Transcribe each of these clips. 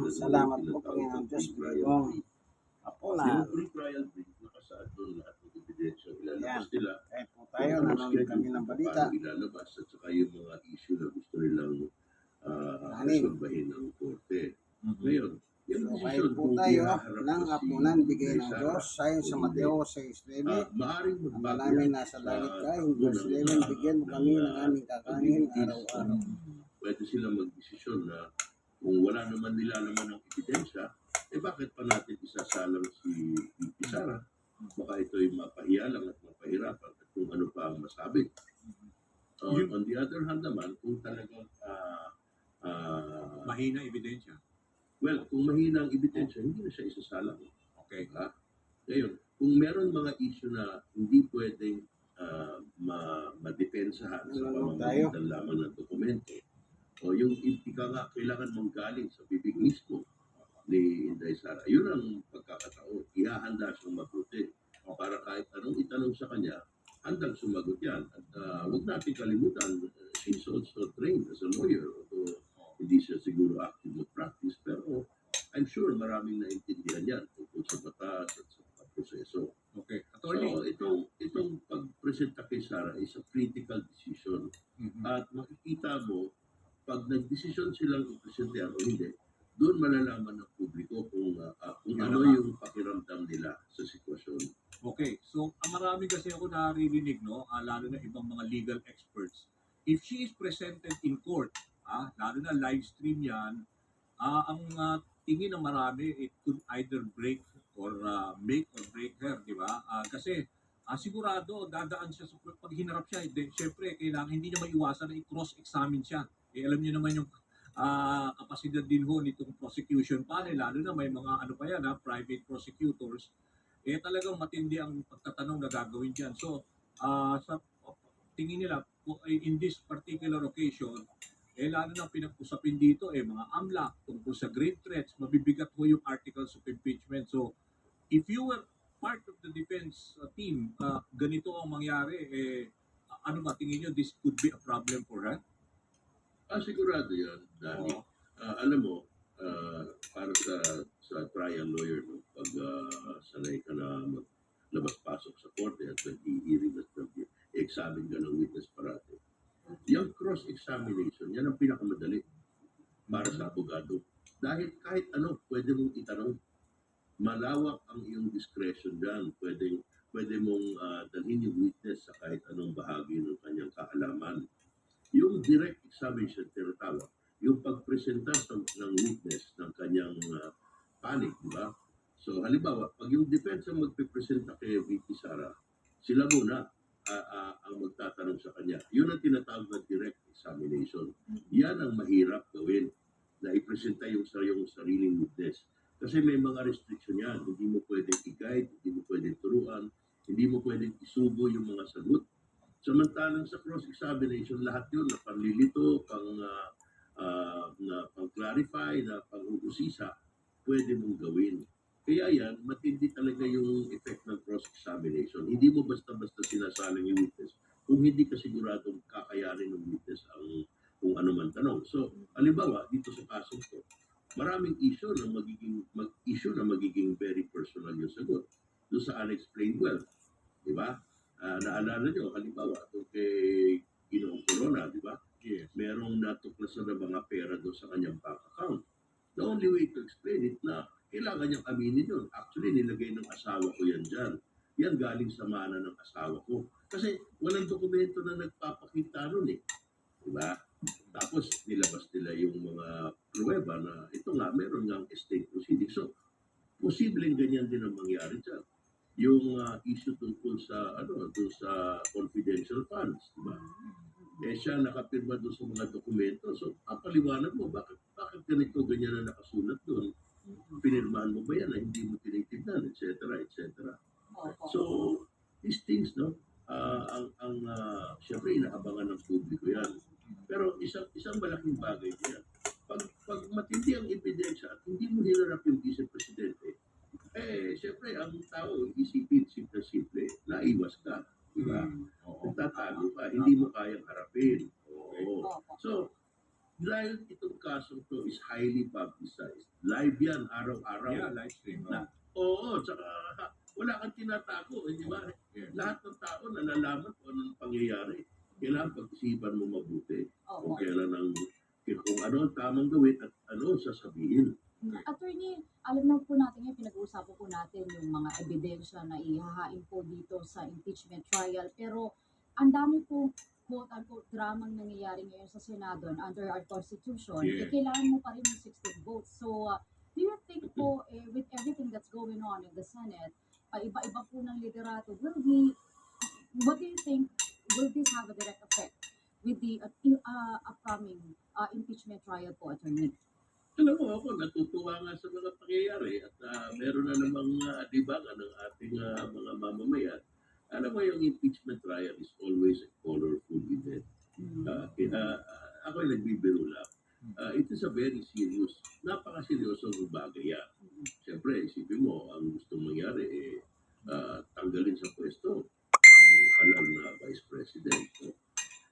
Salamat po, Panginoon Diyos, Panginoong Apuna. Yung pre-trial brief, nakasaad doon lahat ng ebidensya ilalabas Yan. nila. Kahit po tayo, nanonood kami ng balita. Paano ilalabas at saka yung mga issue na gusto nilang Anim. resolbahin ng korte. Ngayon, yung So, desisyon kahit po kung tayo ihaharap ng na apunan, bigay ng Sara Diyos, sayon sa o Mateo hindi, 6:9. maaaring Ang magbago namin yan nasa sa langit ka, yung takbo verse 11, bigyan mo kami ng aming kakanin araw-araw. Pwede silang magdesisyon na kung wala naman nila naman ng ebidensya, bakit pa natin isasalang si Sara? Baka ito'y mapahiya lang at mapahirapan at kung ano pa ang masabi. On the other hand naman, kung talagang mahina ebidensya. Well, kung mahina ang ebidensya, hindi na siya isasalang. Okay. Ngayon, kung meron mga issue na hindi pwedeng madepensahan sa pamamagitan lamang ng dokumento, o yung ika nga kailangan manggaling sa bibig mismo ni Inday Sara, yun ang pagkakataon. Ihahanda siyang mabuti para kahit anong itanong sa kanya, handang sumagot yan. At huwag natin kalimutan, she's also trained as a lawyer. Although hindi siya siguro active na practice, pero I'm sure maraming naintindihan yan tungkol sa batas at sa mga proseso. Okay. So, itong pag-presenta kay Sara is a critical decision. At makikita mo, pag nag-desisyon silang i-presentahan o hindi, doon malalaman ng publiko kung ano yung pakiramdam nila sa sitwasyon. Okay, so marami kasi ako naririnig, no, lalo na ibang mga legal experts. If she is presented in court, lalo na live stream yan, ang tingin ng marami, it could either break or make or break her, di ba? Kasi sigurado dadaan siya pag hinarap siya, syempre kailangan hindi niya maiwasan na i-cross-examine siya. Alam niyo naman yung kapasidad din ho nitong prosecution panel, lalo na may mga ano pa yan, private prosecutors, talagang matindi ang pagtatanong na gagawin dyan. So, sa tingin nila, in this particular occasion, lalo na pinag-usapin dito, mga AMLAC tungkol sa grave threats, mabibigat ho yung articles of impeachment. So, if you were part of the defense team, ganito ang mangyari, ano ba, tingin nyo, this could be a problem for her? Sigurado yan, Danny. Alam mo, para sa trial lawyer, no, pag sanay ka na maglabas-pasok sa korte at nag-i-hearing at nag-examine ka ng witness parate, yung cross-examination, yan ang pinakamadali para sa abogado. Dahil kahit ano, pwede mong itanong. Malawak ang iyong discretion dyan. Pwede mong dalhin yung witness sa kahit anong bahagi ng kanyang kaalaman. Yung direct examination, tinatawag, yung pagpresenta ng witness ng kanyang panig, di ba? So, halimbawa, pag yung defense ang magpipresenta kay VP Sara, sila muna ang magtatanong sa kanya. Yun ang tinatawag na direct examination. Yan ang mahirap gawin, na ipresenta yung sariling witness. Kasi may mga restriction yan. Hindi mo pwedeng i-guide, hindi mo pwedeng turuan, hindi mo pwedeng isubo yung mga sagot. Samantalang sa cross-examination, lahat yun na panlilito, pang-clarify, na pang-uusisa, pwede mong gawin. Kaya yan, matindi talaga yung effect ng cross-examination. Hindi mo basta-basta sinasalang yung witness kung hindi ka siguradong kakayanin ng witness kung ano man tanong. So, halimbawa, dito sa kaso ko, maraming issue na magiging very personal yung sagot. Doon sa unexplained wealth, di ba? Naalala nyo, halimbawa, doon kay Ginoong Corona, di ba? Yes. Merong natuklasan na mga pera doon sa kanyang bank account. The only way to explain it na kailangan niyang aminin yun. Actually, nilagay ng asawa ko yan dyan. Yan galing sa mana ng asawa ko. Kasi walang dokumento na nagpapakita nun eh. Di ba? Tapos nilabas nila yung mga pruweba na ito nga, meron nga estate proceeding. So, posibleng ganyan din ang mangyari dyan. Yung issue tungkol sa sa confidential funds, di ba? Siya nakapirma doon sa mga dokumento. So, paliwanag mo, bakit ganito, ganyan na nakasulat doon? Pinirmahan mo ba yan na hindi mo tinitignan, etc., etc. So, these things, no, siyempre, inaabangan ng publiko yan. Pero isang malaking bagay yan. Pag matindi ang ebidensya at hindi mo hinarap yung Vice Presidente, siyempre, ang tao, isipin, simple, naiwas ka. Diba? Nagtatago ka, hindi mo kayang harapin. Oo. So, dahil itong kasong to is highly publicized. Live yan, araw-araw. Yeah, live stream. Na, oo, tsaka wala kang tinatago, di ba? Yeah. Lahat ng tao nalalaman kung anong pangyayari. Kailangan pag-isipan mo mabuti kung Oo. kailan kung ano ang tamang gawin at ano ang sasabihin. Attorney, alam na po natin ngayon, pinag-uusapan po natin yung mga ebidensya na ihahain po dito sa impeachment trial. Pero ang dami po quote-unquote dramang nangyayari ngayon sa Senado and under our Constitution. Yeah. Kailangan mo pa rin yung 16 votes. So, do you think po, with everything that's going on in the Senate, iba-iba po ng liderato, what do you think, will this have a direct effect with the upcoming impeachment trial po, Attorney? Alam mo ako, natutuwa nga sa mga pangyayari at meron na namang libangan ng ating mga mamamayan. Alam mo, yung impeachment trial is always a colorful event. Ako ay nagbibiro lang. It is a very serious, napaka-seryosong bagay yan. Siyempre, isipin mo, ang gustong mangyari tanggalin sa pwesto ang halal na Vice President. So,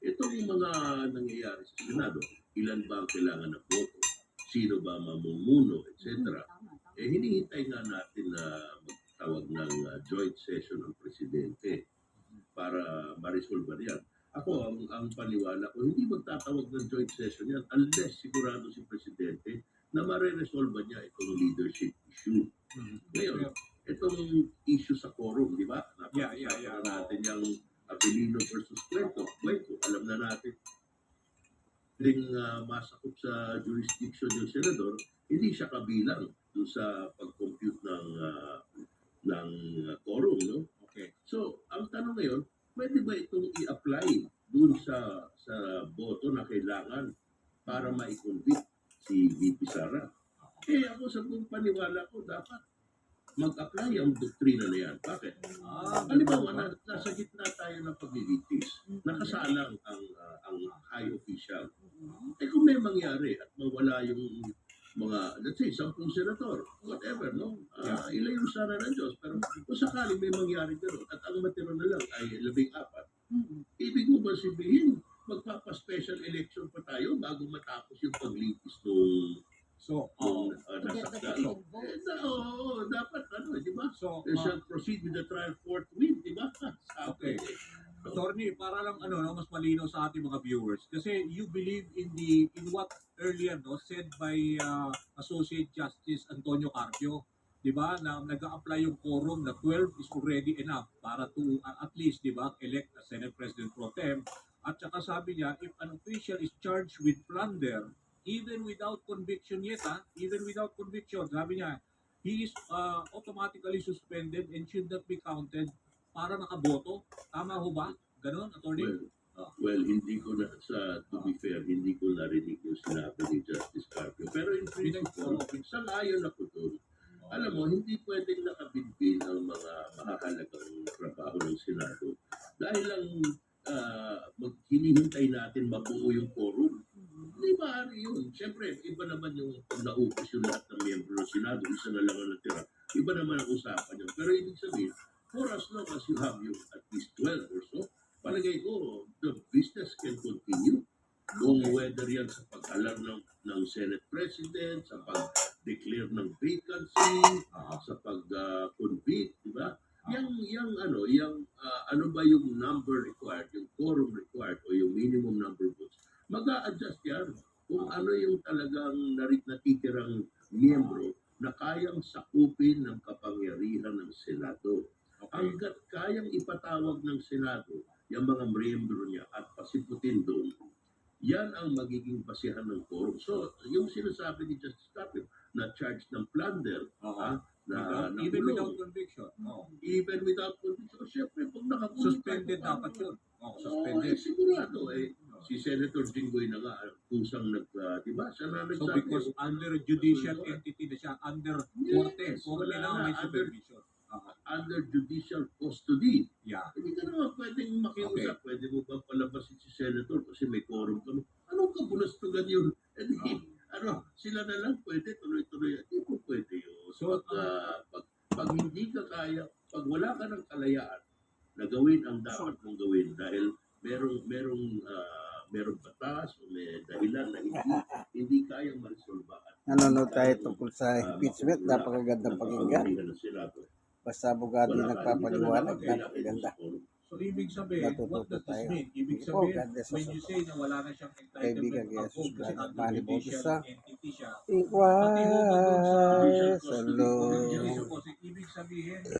itong mga nangyayari sa Senado, ilan ba ang kailangan ng boto? Sino ba mamumuno, etc. Hinihintay nga natin na magtawag ng joint session ng presidente para ma-resolve yan. Ako, ang paniwala ko, hindi magtatawag ng joint session yan unless sigurado si presidente na ma-resolve niya itong leadership issue. Ngayon, itong issue sa quorum, di ba? Napag-usapan natin yung Abilino versus Cueto. Alam na natin ring masakop sa jurisdiction ng senador, hindi siya kabilang doon sa pag-compute ng quorum, no? Okay. So, ang tanong ngayon, pwede ba itong i-apply doon sa boto na kailangan para ma-convict si VP Sara? Ako sa buong paniwala ko, dapat mag-apply ang doktrina na yan. Bakit? Halimbawa, nasa gitna tayo ng paglilitis. Nakasalang ang high official. Kung may mangyari at mawala yung mga, let's say, 10 senator, whatever, no? Ilayo sana ng Diyos. Pero kung sakaling may mangyari gano'n at ang matira na lang ay 14, ibig mo ba sabihin, magpapa-special election pa tayo bago matapos yung paglitis nung nasaktan? Dapat, di ba? So, They shall proceed with the trial forthwith, di ba? Okay. Attorney, para lang mas malinaw sa ating mga viewers kasi you believe in what earlier said by Associate Justice Antonio Carpio, 'di ba, na nag-a-apply yung quorum na 12 is already enough para to at least, 'di ba, elect a Senate President pro tem. At saka sabi niya, if an official is charged with plunder even without conviction yet, even without conviction, sabi niya, he is automatically suspended and should not be counted para makaboto. Tama ho ba? Ganon, Attorney? Well, hindi ko na, to be fair, hindi ko narinig yung sinabi ni Justice Carpio. Pero in principle, sang-ayon ako doon. Alam mo, hindi pwedeng nakabinbin ang mga mahahalagang trabaho ng Senado dahil lang hinihintay natin mabuo yung quorum. Hindi maaari yun. Siyempre, iba naman yung pag naupos yung lahat ng miyembro ng Senado, isa na lang ang natira. Iba naman ang usapan yun. Pero ibig sabihin, for as long as you have yung at least 12 or so, palagay ko, the business can continue. Kung whether yan sa pag-alar ng Senate President, sa pag-declare ng vacancy, sa pag-convict, di ba? Ano ba yung number required, yung quorum required, o yung minimum number of votes, mag-a-adjust yan. Kung ano yung talagang natitirang miyembro na kayang sakupin ng kapangyarihan ng Senado. Hanggat kayang ipatawag ng Senado yung mga miyembro niya at pasiputin doon, yan ang magiging basihan ng quorum. So, yung sinasabi ni Justice Carpio na charge ng plunder, even without conviction. Even without conviction, syempre, pag nakakulong suspended dapat yun. Suspended. Sigurado si Senator Jinggoy na nga, kusang diba? Siya na So, nagsabi. because under judicial entity na siya, under korte, wala na may na, supervision. Under judicial custody. Yeah. Hindi ka naman pwedeng makiusap. Pwede mo ba palabasin si Senator kasi may quorum kami. Anong kabulastugan yun? Sila na lang pwede tuloy-tuloy. Hindi po pwede yun. So, pag hindi ka kaya, pag wala ka ng kalayaan na gawin ang dapat mong gawin dahil merong batas o may dahilan na hindi tungkol sa impeachment, napakagandang pakinggan. na sila. Basta abogado yung nagpapaliwanag, Wala na napakaganda. So, ibig sabihin, what Natututo does this tayo. mean? Ibig Sige po, sabihin, God bless when us you all. say na wala na siyang Kaibigan entitlement kay Jesus mag-vote kasi Christ, under maniboto judicial sa entity siya, Ikway pati ho ba dun sa sa Lord. Yes, po, ibig sabihin,